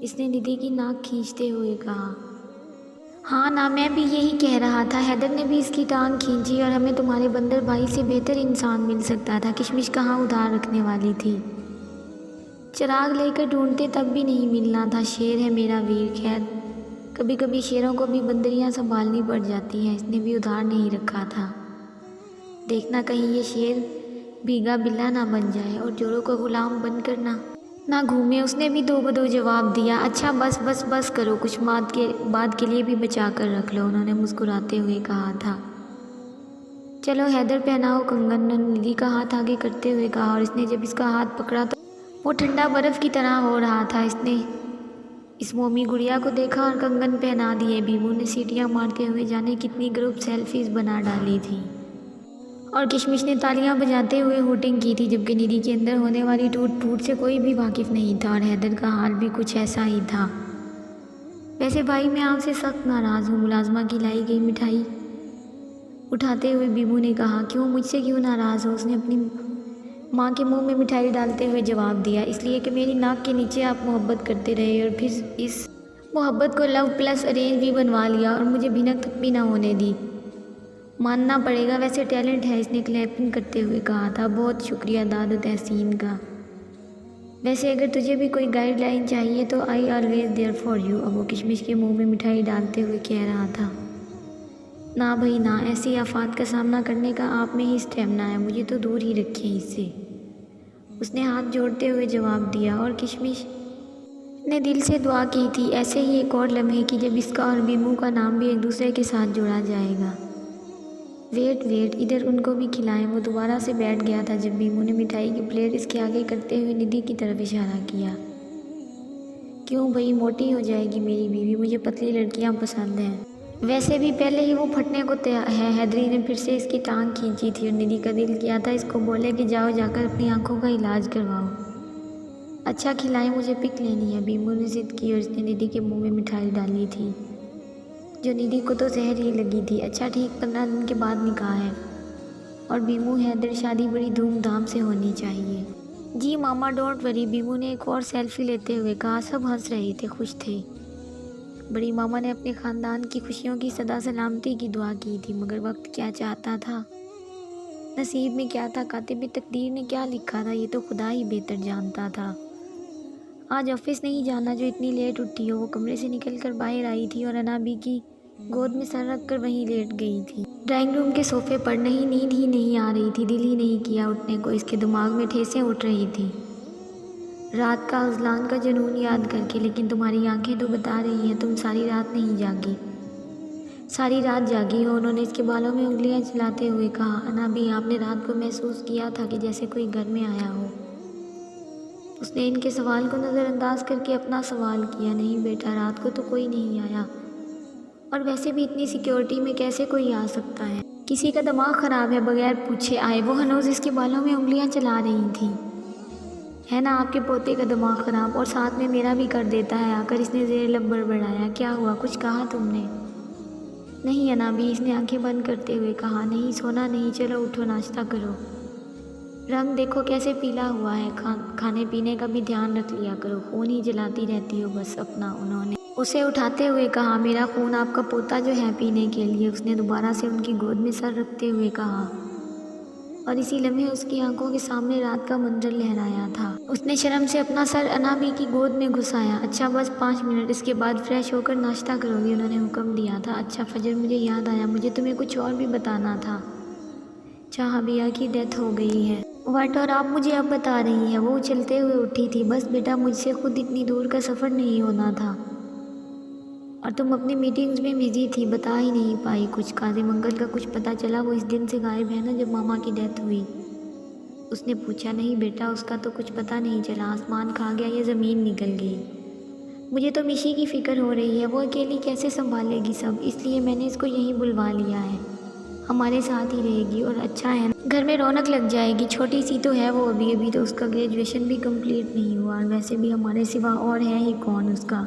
اس نے ندی کی ناک کھینچتے ہوئے کہا۔ ہاں نا، میں بھی یہی کہہ رہا تھا، حیدر نے بھی اس کی ٹانگ کھینچی اور ہمیں تمہارے بندر بھائی سے بہتر انسان مل سکتا تھا۔ کشمش کہاں ادھار رکھنے والی تھی، چراغ لے کر ڈھونڈتے تب بھی نہیں ملنا تھا۔ شیر ہے میرا ویر، خیر کبھی کبھی شیروں کو بھی بندریاں سنبھالنی پڑ جاتی ہیں، اس نے بھی ادھار نہیں رکھا تھا۔ دیکھنا کہیں یہ شیر بھیگا بلا نہ بن جائے اور چوروں کو غلام بن کر نہ گھومے۔ اس نے بھی دو بدو جواب دیا۔ اچھا بس بس بس کرو، کچھ بعد کے لیے بھی بچا کر رکھ لو، انہوں نے مسکراتے ہوئے کہا تھا۔ چلو حیدر پہناؤ کنگن، انہوں نے ندی کا ہاتھ آگے کرتے ہوئے کہا، اور اس نے جب اس کا ہاتھ پکڑا تو وہ ٹھنڈا برف کی طرح ہو رہا تھا۔ اس نے اس مومی گڑیا کو دیکھا اور کنگن پہنا دیے۔ بیبو نے سیٹیاں مارتے ہوئے جانے کتنی گروپ سیلفیز بنا ڈالی تھی، اور کشمش نے تالیاں بجاتے ہوئے ہوٹنگ کی تھی، جبکہ ندی کے اندر ہونے والی ٹوٹ پھوٹ سے کوئی بھی واقف نہیں تھا، اور حیدر کا حال بھی کچھ ایسا ہی تھا۔ ویسے بھائی میں آپ سے سخت ناراض ہوں، ملازمہ کی لائی گئی مٹھائی اٹھاتے ہوئے بیبو نے کہا۔ کیوں، مجھ سے کیوں ناراض ہو؟ اس نے اپنی ماں کے منہ میں مٹھائی ڈالتے ہوئے جواب دیا۔ اس لیے کہ میری ناک کے نیچے آپ محبت کرتے رہے اور پھر اس محبت کو لو پلس ارینج بھی بنوا لیا اور مجھے بھنک تک بھی نہ ہونے دی۔ ماننا پڑے گا، ویسے ٹیلنٹ ہے، اس نے کلیپنگ کرتے ہوئے کہا تھا۔ بہت شکریہ داد و تحسین کا، ویسے اگر تجھے بھی کوئی گائیڈ لائن چاہیے تو I always there for you, اب وہ کشمش کے منہ میں مٹھائی ڈالتے ہوئے کہہ رہا تھا۔ نہ بھائی نہ، ایسی آفات کا سامنا کرنے کا آپ میں ہی اسٹیمنا ہے، مجھے تو دور ہی رکھیں اس سے، اس نے ہاتھ جوڑتے ہوئے جواب دیا، اور کشمش نے دل سے دعا کی تھی ایسے ہی ایک اور لمحے کی جب اس کا اور بیمو کا نام بھی ایک دوسرے کے ساتھ جوڑا جائے گا۔ ویٹ ادھر ان کو بھی کھلائیں۔ وہ دوبارہ سے بیٹھ گیا تھا جب بیمو نے مٹھائی کی پلیٹ اس کے آگے کرتے ہوئے ندی کی طرف اشارہ کیا۔ کیوں بھائی، موٹی ہو جائے گی میری بیوی، مجھے پتلی لڑکیاں پسند ہیں، ویسے بھی پہلے ہی وہ پھٹنے کو تیار ہے۔ حیدری نے پھر سے اس کی ٹانگ کھینچی تھی اور ندی کا دل کیا تھا اس کو بولے کہ جاؤ جا کر اپنی آنکھوں کا علاج کرواؤ۔ اچھا کھلائیں، مجھے پک لینی ہے، بیمو نے ضد کی اور اس نے ندی کے منہ میں مٹھائی ڈالی تھی جو ندی کو تو زہر ہی لگی تھی۔ اچھا ٹھیک، 15 دن کے بعد نکاح ہے، اور بیمو حیدر شادی بڑی دھوم دھام سے ہونی چاہیے۔ جی ماما ڈونٹ وری، بیمو نے ایک اور سیلفی لیتے ہوئے کہا۔ سب ہنس رہے تھے، خوش تھے۔ بڑی ماما نے اپنے خاندان کی خوشیوں کی سدا سلامتی کی دعا کی تھی، مگر وقت کیا چاہتا تھا، نصیب میں کیا تھا، کاتب تقدیر نے کیا لکھا تھا، یہ تو خدا ہی بہتر جانتا تھا۔ آج آفس نہیں جانا جو اتنی لیٹ اٹھی ہو، وہ کمرے سے نکل کر باہر آئی تھی اور انابی کی گود میں سر رکھ کر وہیں لیٹ گئی تھی ڈرائنگ روم کے صوفے پر۔ نہیں، نیند ہی نہیں آ رہی تھی، دل ہی نہیں کیا اٹھنے کو، اس کے دماغ میں ٹھیسیں اٹھ رہی تھی رات کا اذلان کا جنون یاد کر کے، لیکن تمہاری آنکھیں تو بتا رہی ہیں تم ساری رات نہیں جاگی، ساری رات جاگی ہو، انہوں نے اس کے بالوں میں انگلیاں چلاتے ہوئے کہا۔ انابی، آپ نے رات کو محسوس کیا تھا کہ جیسے کوئی گھر میں آیا ہو؟ اس نے ان کے سوال کو نظر انداز کر کے اپنا سوال کیا۔ نہیں بیٹا، رات کو تو کوئی نہیں آیا، اور ویسے بھی اتنی سیکیورٹی میں کیسے کوئی آ سکتا ہے، کسی کا دماغ خراب ہے، بغیر پوچھے آئے۔ وہ ہنوز اس کے بالوں میں انگلیاں چلا رہی تھیں۔ ہے نا آپ کے پوتے کا دماغ خراب، اور ساتھ میں میرا بھی کر دیتا ہے آ کر، اس نے زیر لب بڑبڑایا۔ کیا ہوا، کچھ کہا تم نے؟ نہیں انابی، اس نے آنکھیں بند کرتے ہوئے کہا۔ نہیں سونا نہیں، چلو اٹھو ناشتہ کرو، رنگ دیکھو کیسے پیلا ہوا ہے، کھانے پینے کا بھی دھیان رکھ لیا کرو، خون ہی جلاتی رہتی ہو بس اپنا، انہوں نے اسے اٹھاتے ہوئے کہا۔ میرا خون آپ کا پوتا جو ہے پینے کے لیے، اس نے دوبارہ سے ان کی گود میں سر رکھتے ہوئے کہا، اور اسی لمحے اس کی آنکھوں کے سامنے رات کا منظر لہرایا تھا۔ اس نے شرم سے اپنا سر انابی کی گود میں گھسایا۔ اچھا بس 5 منٹ، اس کے بعد فریش ہو کر ناشتہ کرو گی، انہوں نے حکم دیا تھا۔ اچھا فجر، مجھے یاد آیا، مجھے تمہیں کچھ اور بھی بتانا تھا، چاہابیہ کی ڈیتھ ہو گئی ہے۔ واٹ، اور آپ مجھے اب بتا رہی ہیں؟ وہ چلتے ہوئے اٹھی تھی۔ بس بیٹا، مجھ سے خود اتنی دور کا سفر نہیں ہونا تھا، اور تم اپنی میٹنگز میں بزی تھی، بتا ہی نہیں پائی کچھ۔ کاظم انکل کا کچھ پتہ چلا؟ وہ اس دن سے غائب ہے نا جب ماما کی ڈیتھ ہوئی، اس نے پوچھا۔ نہیں بیٹا، اس کا تو کچھ پتہ نہیں چلا، آسمان کھا گیا یا زمین نکل گئی، مجھے تو مشی کی فکر ہو رہی ہے، وہ اکیلی کیسے سنبھالے گی سب، اس لیے میں نے اس کو یہیں بلوا لیا ہے، ہمارے ساتھ ہی رہے گی، اور اچھا ہے نا، گھر میں رونق لگ جائے گی، چھوٹی سی تو ہے وہ، ابھی تو اس کا گریجویشن بھی کمپلیٹ نہیں ہوا، اور ویسے بھی ہمارے سوا اور ہے ہی کون اس کا،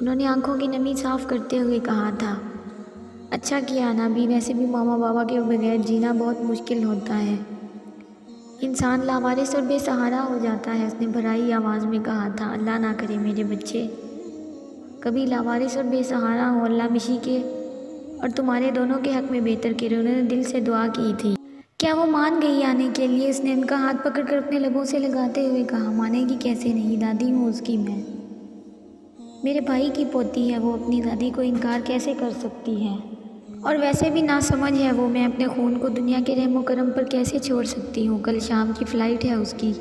انہوں نے آنکھوں کی نمی صاف کرتے ہوئے کہا تھا۔ اچھا کیا انابی، ویسے بھی ماما بابا کے بغیر جینا بہت مشکل ہوتا ہے، انسان لاوارث اور بے سہارا ہو جاتا ہے، اس نے بھرائی آواز میں کہا تھا۔ اللہ نہ کرے میرے بچے کبھی لاوارث اور بے سہارا ہوں، اللہ مشی کے اور تمہارے دونوں کے حق میں بہتر کرے۔ انہوں نے دل سے دعا کی تھی۔ کیا وہ مان گئی آنے کے لیے؟ اس نے ان کا ہاتھ پکڑ کر اپنے لبوں سے لگاتے ہوئے کہا۔ مانے گی کیسے نہیں، دادی ہوں اس کی میں، میرے بھائی کی پوتی ہے، وہ اپنی دادی کو انکار کیسے کر سکتی ہے؟ اور ویسے بھی ناسمجھ ہے وہ، میں اپنے خون کو دنیا کے رحم و کرم پر کیسے چھوڑ سکتی ہوں؟ کل شام کی فلائٹ ہے اس کی۔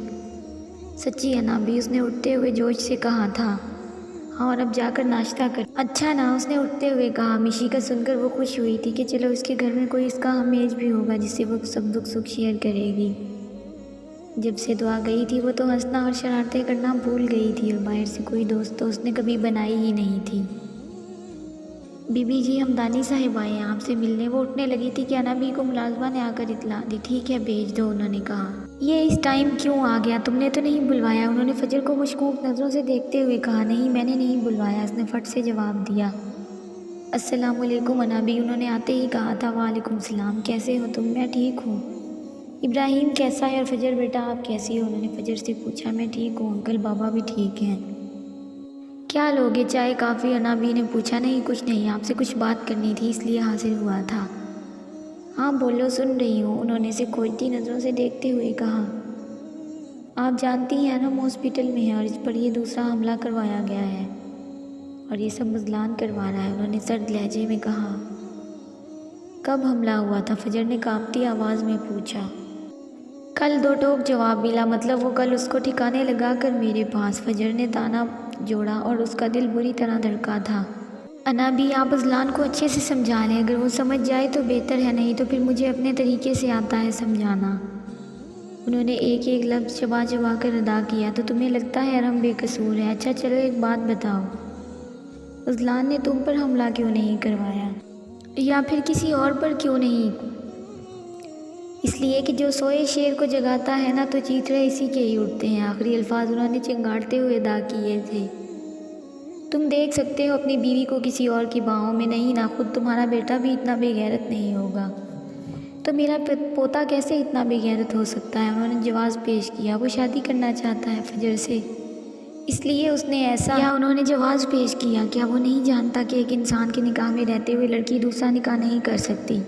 سچی ہے نا بھی؟ اس نے اٹھتے ہوئے جوش سے کہا تھا۔ ہاں، اور اب جا کر ناشتہ کر۔ اچھا نا، اس نے اٹھتے ہوئے کہا۔ مشی کا سن کر وہ خوش ہوئی تھی کہ چلو اس کے گھر میں کوئی اس کا ہمیج بھی ہوگا جس سے وہ سب دکھ سکھ شیئر کرے گی۔ جب سے دعا گئی تھی وہ تو ہنسنا اور شرارتیں کرنا بھول گئی تھی، اور باہر سے کوئی دوست تو اس نے کبھی بنائی ہی نہیں تھی۔ بی بی جی، ہمدانی صاحب آئے ہیں آپ سے ملنے۔ وہ اٹھنے لگی تھی کہ انابی کو ملازمہ نے آ کر اطلاع دی۔ ٹھیک ہے بھیج دو، انہوں نے کہا۔ یہ اس ٹائم کیوں آ گیا؟ تم نے تو نہیں بلوایا؟ انہوں نے فجر کو مشکوک نظروں سے دیکھتے ہوئے کہا۔ نہیں، میں نے نہیں بلوایا، اس نے فٹ سے جواب دیا۔ السلام علیکم انابی، انہوں نے آتے ہی کہا تھا۔ وعلیکم السلام، کیسے ہو تم؟ میں ٹھیک ہوں۔ ابراہیم کیسا ہے؟ اور فجر بیٹا آپ کیسی ہو؟ انہوں نے فجر سے پوچھا۔ میں ٹھیک ہوں انکل، بابا بھی ٹھیک ہیں۔ کیا لوگے، چائے کافی؟ انابی نے پوچھا۔ نہیں کچھ نہیں، آپ سے کچھ بات کرنی تھی اس لیے حاضر ہوا تھا۔ ہاں بولو، سن رہی ہوں، انہوں نے اسے کھوجتی نظروں سے دیکھتے ہوئے کہا۔ آپ جانتی ہیں ہم ہاسپٹل میں ہیں اور اس پر یہ دوسرا حملہ کروایا گیا ہے اور یہ سب مزلان کروا رہا ہے، انہوں نے سرد لہجے میں کہا۔ کب حملہ ہوا تھا؟ فجر نے کانپتی آواز میں پوچھا۔ کل، دو ٹوک جواب ملا۔ مطلب وہ کل اس کو ٹھکانے لگا کر میرے پاس؟ فجر نے تانا جوڑا اور اس کا دل بری طرح دھڑکا تھا۔ انابی، آپ اذلان کو اچھے سے سمجھا لیں، اگر وہ سمجھ جائے تو بہتر ہے، نہیں تو پھر مجھے اپنے طریقے سے آتا ہے سمجھانا۔ انہوں نے ایک ایک لفظ چبا چبا کر ادا کیا۔ تو تمہیں لگتا ہے ارحم بے قصور ہے؟ اچھا چلو ایک بات بتاؤ، اذلان نے تم پر حملہ کیوں نہیں کروایا؟ یا پھر کسی اور پر کیوں نہیں؟ اس لیے کہ جو سوئے شیر کو جگاتا ہے نا، تو چیتڑے اسی کے ہی اٹھتے ہیں۔ آخری الفاظ انہوں نے چنگاڑتے ہوئے ادا کیے تھے۔ تم دیکھ سکتے ہو اپنی بیوی کو کسی اور کی باہوں میں، نہیں نا؟ خود تمہارا بیٹا بھی اتنا بے غیرت نہیں ہوگا، تو میرا پوتا کیسے اتنا بے غیرت ہو سکتا ہے؟ انہوں نے جواز پیش کیا۔ وہ شادی کرنا چاہتا ہے فجر سے، اس لیے اس نے ایسا کیا؟ انہوں نے جواز پیش کیا۔ کیا وہ نہیں جانتا کہ ایک انسان کے نکاح میں رہتے ہوئے لڑکی دوسرا نکاح نہیں کر سکتی؟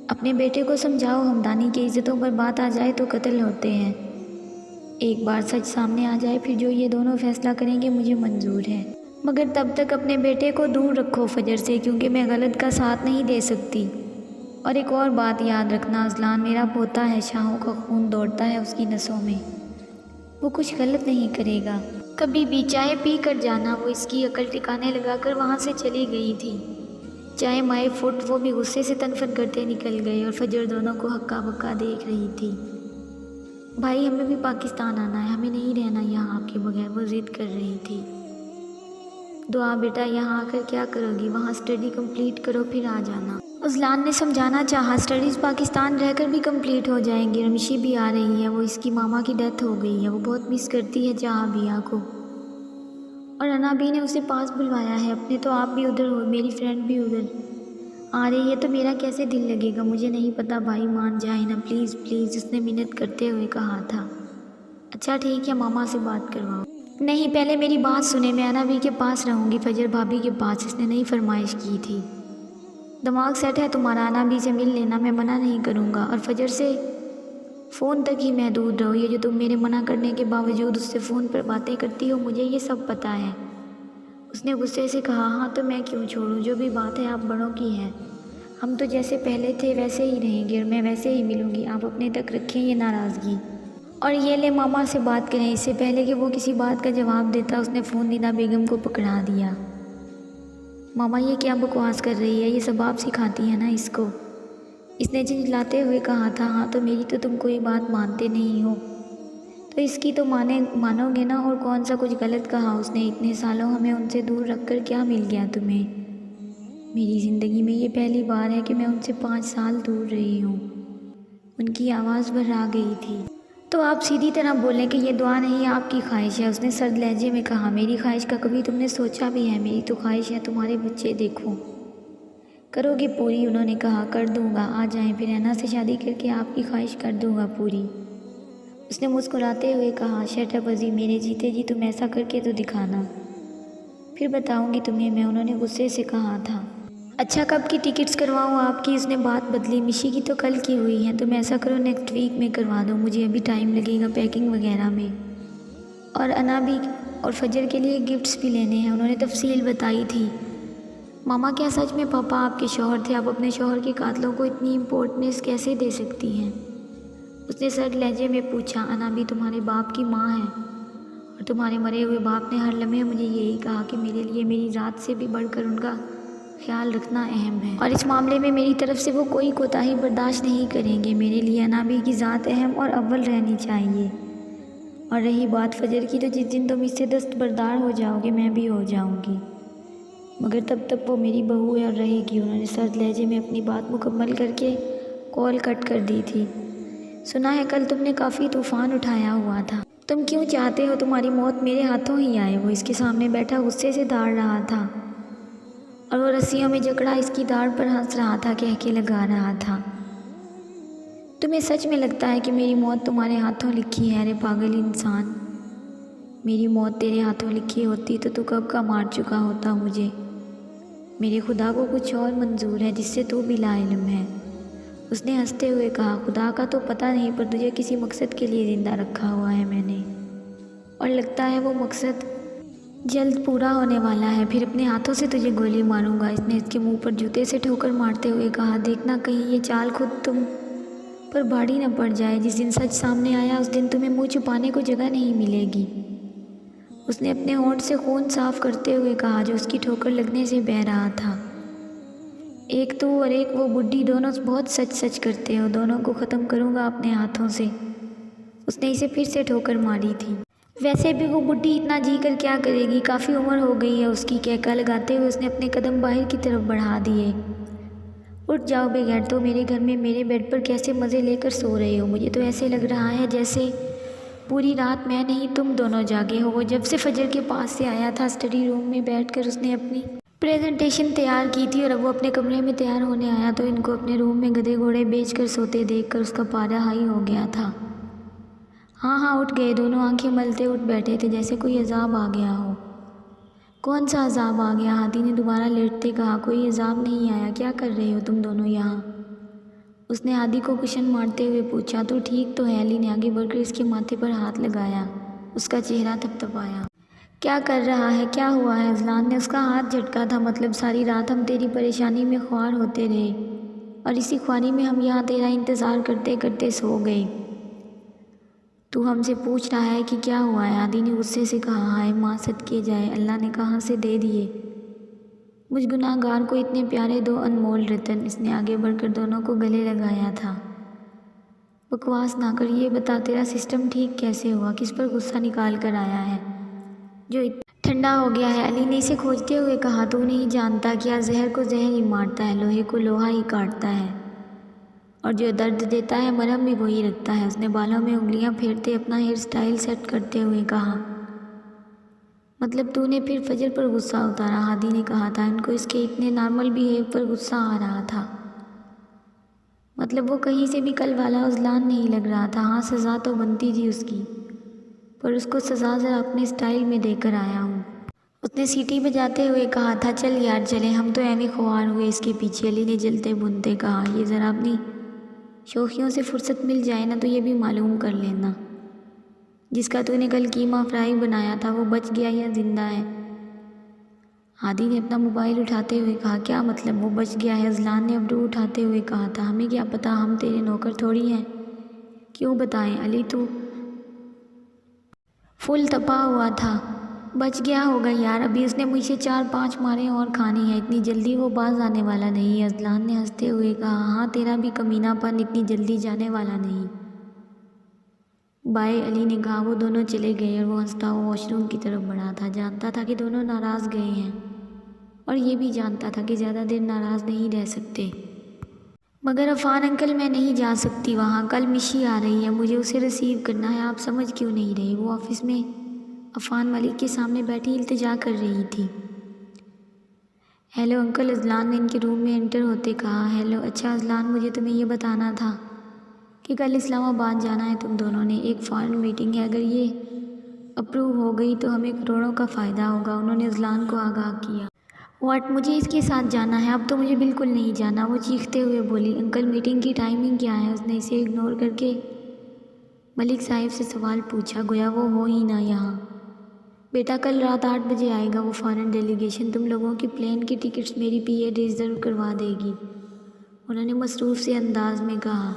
اپنے بیٹے کو سمجھاؤ، ہمدانی کی عزتوں پر بات آ جائے تو قتل ہوتے ہیں۔ ایک بار سچ سامنے آ جائے پھر جو یہ دونوں فیصلہ کریں گے مجھے منظور ہے، مگر تب تک اپنے بیٹے کو دور رکھو فجر سے، کیونکہ میں غلط کا ساتھ نہیں دے سکتی۔ اور ایک اور بات یاد رکھنا، اذلان میرا پوتا ہے، شاہوں کا خون دوڑتا ہے اس کی نسوں میں، وہ کچھ غلط نہیں کرے گا کبھی بھی، چائے پی کر جانا۔ وہ اس کی عقل ٹھکانے لگا کر وہاں سے چلی گئی تھی۔ چائے مائے فٹ، وہ بھی غصے سے تنفر کرتے نکل گئے، اور فجر دونوں کو ہکا بکا دیکھ رہی تھی۔ بھائی ہمیں بھی پاکستان آنا ہے، ہمیں نہیں رہنا یہاں آپ کے بغیر، وہ ضد کر رہی تھی۔ دعا بیٹا، یہاں آ کر کیا کرو گی؟ وہاں اسٹڈی کمپلیٹ کرو پھر آ جانا۔ اذلان نے سمجھانا چاہا۔ اسٹڈیز پاکستان رہ کر بھی کمپلیٹ ہو جائیں گی، رمشی بھی آ رہی ہے، وہ اس کی ماما کی ڈیتھ ہو گئی ہے، وہ بہت مس کرتی ہے جہاں بیا کو، اور انابی نے اسے پاس بلوایا ہے اپنے، تو آپ بھی ادھر ہو، میری فرینڈ بھی ادھر آ رہی ہے، تو میرا کیسے دل لگے گا؟ مجھے نہیں پتا بھائی، مان جائے نا پلیز پلیز، اس نے منت کرتے ہوئے کہا تھا۔ اچھا ٹھیک ہے، ماما سے بات کرواؤ۔ نہیں، پہلے میری بات سنیں، میں انابی کے پاس رہوں گی، فجر بھابھی کے پاس، اس نے نئی فرمائش کی تھی۔ دماغ سیٹ ہے تمہارا، انابی سے مل لینا، میں منع نہیں کروں گا، اور فجر سے فون تک ہی محدود رہو، یہ جو تم میرے منع کرنے کے باوجود اس سے فون پر باتیں کرتی ہو، مجھے یہ سب پتہ ہے۔ اس نے غصے سے کہا۔ ہاں تو میں کیوں چھوڑوں، جو بھی بات ہے آپ بڑوں کی ہے، ہم تو جیسے پہلے تھے ویسے ہی رہیں گے، اور میں ویسے ہی ملوں گی، آپ اپنے تک رکھیں یہ ناراضگی، اور یہ لے ماما سے بات کریں۔ اس سے پہلے کہ وہ کسی بات کا جواب دیتا، اس نے فون ندا بیگم کو پکڑا دیا۔ ماما یہ کیا بکواس کر رہی ہے، یہ سب آپ سکھاتی ہیں نا اس کو، اس نے جھنجھلاتے ہوئے کہا تھا۔ ہاں تو میری تو تم کوئی بات مانتے نہیں ہو، تو اس کی تو مانو گے نا، اور کون سا کچھ غلط کہا اس نے؟ اتنے سالوں ہمیں ان سے دور رکھ کر کیا مل گیا تمہیں؟ میری زندگی میں یہ پہلی بار ہے کہ میں ان سے 5 سال دور رہی ہوں۔ ان کی آواز بھر آ گئی تھی۔ تو آپ سیدھی طرح بولیں کہ یہ دعا نہیں آپ کی خواہش ہے، اس نے سرد لہجے میں کہا۔ میری خواہش کا کبھی تم نے سوچا بھی ہے؟ میری تو خواہش ہے تمہارے بچے دیکھو، کرو گے پوری؟ انہوں نے کہا۔ کر دوں گا، آ جائیں پھر، اینا سے شادی کر کے آپ کی خواہش کر دوں گا پوری۔ اس نے مسکراتے ہوئے کہا، شٹ اپ عظیم، میرے جیتے جی تم ایسا کر کے تو دکھانا، پھر بتاؤں گی تمہیں میں، انہوں نے غصے سے کہا تھا۔ اچھا کب کی ٹکٹس کرواؤں آپ کی؟ اس نے بات بدلی، مشی کی تو کل کی ہوئی ہیں، تم ایسا کرو نیکسٹ ویک میں کروا دو، مجھے ابھی ٹائم لگے گا پیکنگ وغیرہ میں، اور انا بھی اور فجر کے لیے گفٹس بھی لینے ہیں، انہوں نے تفصیل بتائی تھی۔ ماما کیا سچ میں پاپا آپ کے شوہر تھے؟ آپ اپنے شوہر کے قاتلوں کو اتنی امپورٹنس کیسے دے سکتی ہیں؟ اس نے سرد لہجے میں پوچھا، انا بھی تمہارے باپ کی ماں ہے، اور تمہارے مرے ہوئے باپ نے ہر لمحے مجھے یہی کہا کہ میرے لیے میری ذات سے بھی بڑھ کر ان کا خیال رکھنا اہم ہے، اور اس معاملے میں میری طرف سے وہ کوئی کوتاہی برداشت نہیں کریں گے، میرے لیے انابی کی ذات اہم اور اول رہنی چاہیے، اور رہی بات فجر کی، تو جس دن تم اس سے دستبردار ہو جاؤ گے میں بھی ہو جاؤں گی، مگر تب تک وہ میری بہو ہے اور رہے گی۔ انہوں نے سرد لہجے میں اپنی بات مکمل کر کے کال کٹ کر دی تھی۔ سنا ہے کل تم نے کافی طوفان اٹھایا ہوا تھا، تم کیوں چاہتے ہو تمہاری موت میرے ہاتھوں ہی آئے؟ وہ اس کے سامنے بیٹھا غصے سے داڑ رہا تھا، اور وہ رسیوں میں جکڑا اس کی داڑھ پر ہنس رہا تھا، کہہ کے لگا رہا تھا، تمہیں سچ میں لگتا ہے کہ میری موت تمہارے ہاتھوں لکھی ہے؟ ارے پاگل انسان، میری موت تیرے ہاتھوں لکھی ہوتی تو کب کا مار چکا ہوتا مجھے، میرے خدا کو کچھ اور منظور ہے جس سے تو بھی لا علم ہے۔ اس نے ہنستے ہوئے کہا، خدا کا تو پتہ نہیں، پر تجھے کسی مقصد کے لیے زندہ رکھا ہوا ہے میں نے، اور لگتا ہے وہ مقصد جلد پورا ہونے والا ہے، پھر اپنے ہاتھوں سے تجھے گولی ماروں گا۔ اس نے اس کے منہ پر جوتے سے ٹھوکر مارتے ہوئے کہا، دیکھنا کہیں یہ چال خود تم پر بھاری نہ پڑ جائے، جس دن سچ سامنے آیا اس دن تمہیں منہ چھپانے کو جگہ نہیں ملے گی۔ اس نے اپنے ہونٹ سے خون صاف کرتے ہوئے کہا جو اس کی ٹھوکر لگنے سے بہہ رہا تھا، ایک تو اور ایک وہ بڈھی، دونوں بہت سچ کرتے ہو، دونوں کو ختم کروں گا اپنے ہاتھوں سے۔ اس نے اسے پھر سے ٹھوکر ماری تھی۔ ویسے بھی وہ بڈھی اتنا جی کر کیا کرے گی، کافی عمر ہو گئی ہے اس کی، کہکا لگاتے ہوئے اس نے اپنے قدم باہر کی طرف بڑھا دیے۔ اٹھ جاؤ بے غیرتوں، میرے گھر میں میرے بیڈ پر کیسے مزے لے کر سو رہے ہو؟ مجھے تو ایسے لگ رہا ہے جیسے پوری رات میں نہیں تم دونوں جاگے ہو۔ وہ جب سے فجر کے پاس سے آیا تھا، اسٹڈی روم میں بیٹھ کر اس نے اپنی پریزنٹیشن تیار کی تھی، اور اب وہ اپنے کمرے میں تیار ہونے آیا تو ان کو اپنے روم میں گدھے گھوڑے بیچ کر سوتے دیکھ کر اس کا پارا ہائی ہو گیا تھا۔ ہاں اٹھ گئے، دونوں آنکھیں ملتے اٹھ بیٹھے تھے جیسے کوئی عذاب آ گیا ہو۔ کون سا عذاب آ گیا؟ ہادی نے دوبارہ لیٹتے کہا، کوئی عذاب نہیں آیا، کیا کر رہے ہو تم دونوں یہاں؟ اس نے ہادی کو کشن مارتے ہوئے پوچھا، تو ٹھیک تو ہے؟ علی نے آگے بڑھ کر اس کے ماتھے پر ہاتھ لگایا، اس کا چہرہ تھپتھپایا۔ کیا کر رہا ہے؟ کیا ہوا ہے؟ اذلان نے اس کا ہاتھ جھٹکا تھا، مطلب ساری رات ہم تیری پریشانی میں خوار ہوتے رہے، اور اسی خواری میں ہم یہاں تیرا انتظار کرتے کرتے سو گئے، تو ہم سے پوچھ رہا ہے کہ کیا ہوا ہے؟ ہادی نے غصے سے کہا، ہائے ماں صدقے جائے، اللہ نے کہاں سے دے دیے مجھ گناہ گار کو اتنے پیارے دو انمول رتن۔ اس نے آگے بڑھ کر دونوں کو گلے لگایا تھا۔ بکواس نہ کر، یہ بتا تیرا سسٹم ٹھیک کیسے ہوا؟ کس پر غصہ نکال کر آیا ہے جو ٹھنڈا ہو گیا ہے؟ علی نے اسے کھوجتے ہوئے کہا، تو نہیں جانتا کیا زہر کو زہر ہی مارتا ہے، لوہے کو لوہا ہی کاٹتا ہے، اور جو درد دیتا ہے مرہم بھی وہی رکھتا ہے۔ اس نے بالوں میں انگلیاں پھیرتے اپنا ہیئر سٹائل سیٹ کرتے ہوئے کہا، مطلب تو نے پھر فجر پر غصہ اتارا؟ ہادی نے کہا تھا، ان کو اس کے اتنے نارمل بیہیو پر غصہ آ رہا تھا، مطلب وہ کہیں سے بھی کل والا اذلان نہیں لگ رہا تھا۔ ہاں سزا تو بنتی تھی اس کی، پر اس کو سزا ذرا اپنے سٹائل میں دے کر آیا ہوں۔ اس نے سیٹی بجاتے ہوئے کہا تھا، چل یار چلیں، ہم تو ایویں خوار ہوئے اس کے پیچھے۔ علی نے جلتے بھونتے کہا، یہ ذرا اپنی شوخیوں سے فرصت مل جائے نا تو یہ بھی معلوم کر لینا، جس کا تو نے کل قیمہ فرائی بنایا تھا وہ بچ گیا یا زندہ ہے؟ ہادی نے اپنا موبائل اٹھاتے ہوئے کہا، کیا مطلب وہ بچ گیا ہے؟ اذلان نے ابرو اٹھاتے ہوئے کہا تھا، ہمیں کیا پتہ، ہم تیرے نوکر تھوڑی ہیں، کیوں بتائیں؟ علی تو فل تپا ہوا تھا، بچ گیا ہوگا یار، ابھی اس نے مجھ سے 4-5 ماریں اور کھانی ہیں، اتنی جلدی وہ باز آنے والا نہیں ہے۔ اذلان نے ہنستے ہوئے کہا، ہاں تیرا بھی کمینہ پن اتنی جلدی جانے والا نہیں۔ بائے، علی نے کہا۔ وہ دونوں چلے گئے اور وہ ہنستا ہوا واش روم کی طرف بڑھا تھا، جانتا تھا کہ دونوں ناراض گئے ہیں، اور یہ بھی جانتا تھا کہ زیادہ دیر ناراض نہیں رہ سکتے۔ مگر عفان انکل، میں نہیں جا سکتی وہاں، کل مشی آ رہی ہے، مجھے اسے ریسیو کرنا ہے، آپ سمجھ کیوں نہیں رہے؟ وہ آفس میں عفان ملک کے سامنے بیٹھی التجا کر رہی تھی۔ ہیلو انکل، اذلان نے ان کے روم میں انٹر ہوتے کہا۔ ہیلو، اچھا اذلان، مجھے تمہیں یہ بتانا تھا کہ کل اسلام آباد جانا ہے تم دونوں نے، ایک فارن میٹنگ ہے، اگر یہ اپروو ہو گئی تو ہمیں کروڑوں کا فائدہ ہوگا۔ انہوں نے اذلان کو آگاہ کیا۔ واٹ، مجھے اس کے ساتھ جانا ہے؟ اب تو مجھے بالکل نہیں جانا، وہ چیختے ہوئے بولی۔ انکل میٹنگ کی ٹائمنگ کیا ہے؟ اس نے اسے اگنور کر کے ملک صاحب سے سوال پوچھا، گویا وہ ہو ہی نہ یہاں۔ بیٹا کل رات 8 بجے آئے گا وہ فارن ڈیلیگیشن، تم لوگوں کی پلین کی ٹکٹس میری پی اے ریزرو کروا دے گی، انہوں نے مصروف سے انداز میں کہا۔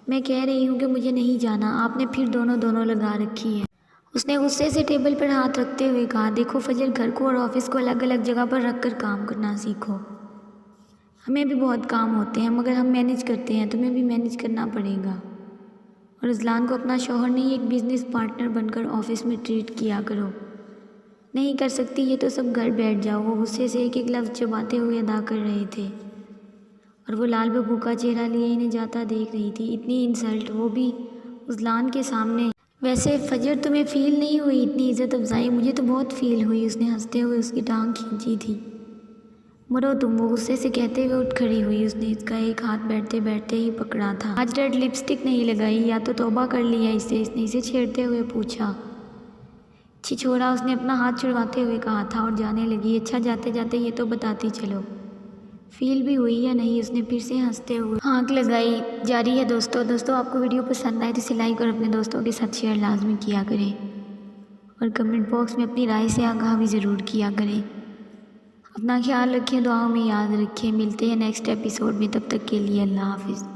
میں کہہ رہی ہوں کہ مجھے نہیں جانا، آپ نے پھر دونوں لگا رکھی ہے، اس نے غصے سے ٹیبل پر ہاتھ رکھتے ہوئے کہا۔ دیکھو فجر، گھر کو اور آفس کو الگ الگ جگہ پر رکھ کر کام کرنا سیکھو۔ ہمیں بھی بہت کام ہوتے ہیں مگر ہم مینج کرتے ہیں، تمہیں بھی مینج کرنا پڑے گا، اور اذلان کو اپنا شوہر نہیں ایک بزنس پارٹنر بن کر آفس میں ٹریٹ کیا کرو۔ نہیں کر سکتی یہ تو سب گھر بیٹھ جاؤ۔ وہ غصے سے ایک ایک لفظ چباتے ہوئے ادا کر رہے تھے اور وہ لال ببو کا چہرہ لیے انہیں جاتا دیکھ رہی تھی۔ اتنی انسلٹ، وہ بھی اذلان کے سامنے۔ ویسے فجر تمہیں فیل نہیں ہوئی اتنی عزت افزائی؟ مجھے تو بہت فیل ہوئی، اس نے ہنستے ہوئے اس کی ٹانگ کھینچی تھی۔ مرو تم، وہ غصے سے کہتے ہوئے اٹھ کھڑی ہوئی، اس نے اس کا ایک ہاتھ بیٹھتے بیٹھتے ہی پکڑا تھا۔ آج ریڈ لپسٹک نہیں لگائی یا تو توبہ کر لیا اس نے اسے چھیڑتے ہوئے پوچھا۔ چھچھوڑا، اس نے اپنا ہاتھ چھڑواتے ہوئے کہا تھا اور جانے لگی۔ اچھا جاتے جاتے یہ تو بتاتی چلو فیل بھی ہوئی یا نہیں، اس نے پھر سے ہنستے ہوئے ہانک لگائی۔ جاری ہے دوستو آپ کو ویڈیو پسند آئے تو اسے لائک اور اپنے دوستوں کے ساتھ شیئر لازمی کیا کریں اور کمنٹ باکس میں اپنی رائے سے آگاہ بھی ضرور کیا کریں۔ اپنا خیال رکھیں، دعاؤں میں یاد رکھیں۔ ملتے ہیں نیکسٹ ایپیسوڈ میں، تب تک کے لیے اللہ حافظ۔